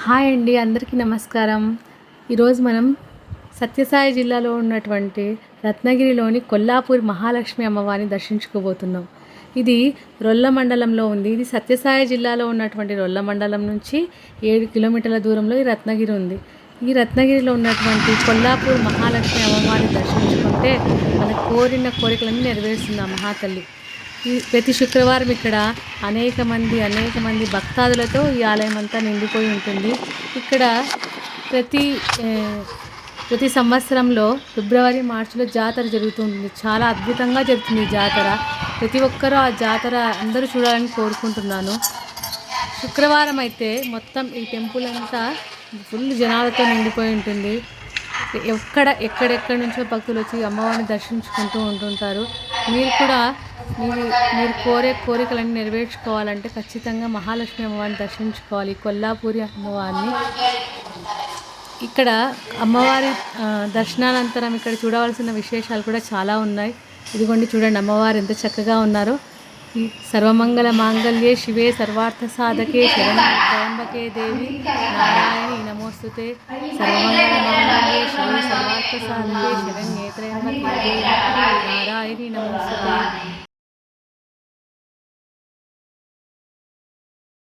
Hi అండి, అందరికీ నమస్కారం. ఈరోజు మనం సత్యసాయి జిల్లాలో ఉన్నటువంటి రత్నగిరిలోని కొల్లాపూర్ మహాలక్ష్మి అమ్మవారిని దర్శించుకోబోతున్నాం. ఇది రొల్ల మండలంలో ఉంది. ఇది సత్యసాయి జిల్లాలో ఉన్నటువంటి రొల్ల మండలం నుంచి 7 కిలోమీటర్ల దూరంలో ఈ రత్నగిరి ఉంది. ఈ రత్నగిరిలో ఉన్నటువంటి కొల్లాపూర్ మహాలక్ష్మి అమ్మవారిని దర్శించుకుంటే మనకు కోరిన కోరికలన్నీ నెరవేరుస్తుంది ఆ మహాతల్లి. ప్రతి శుక్రవారం ఇక్కడ అనేక మంది భక్తాదులతో ఈ ఆలయం అంతా నిండిపోయి ఉంటుంది. ఇక్కడ ప్రతి సంవత్సరంలో ఫిబ్రవరి మార్చిలో జాతర జరుగుతుంది. చాలా అద్భుతంగా జరుగుతుంది ఈ జాతర. ప్రతి ఒక్కరూ ఆ జాతర అందరూ చూడాలని కోరుకుంటున్నాను. శుక్రవారం అయితే మొత్తం ఈ టెంపుల్ అంతా ఫుల్ జనాలతో నిండిపోయి ఉంటుంది. ఎక్కడెక్కడి నుంచో భక్తులు వచ్చి అమ్మవారిని దర్శించుకుంటూ ఉంటుంటారు. మీరు కూడా మీరు కోరే కోరికలన్నీ నెరవేర్చుకోవాలంటే ఖచ్చితంగా మహాలక్ష్మి అమ్మవారిని దర్శించుకోవాలి, కొల్లాపూరి అమ్మవారిని. ఇక్కడ అమ్మవారి దర్శనానంతరం ఇక్కడ చూడవలసిన విశేషాలు కూడా చాలా ఉన్నాయి. ఇదిగోండి, చూడండి అమ్మవారు ఎంత చక్కగా ఉన్నారో. ఈ సర్వమంగళ మాంగళ్యే శివే సర్వార్థ సాధకే త్రయంబకే దేవి నారాయణి నమోస్తుతే. సర్వమంగళ మాంగళ్యే శివే సర్వార్థ సాధకే శరణ్యే త్రయంబకే దేవి నారాయణి నమోస్తుతే.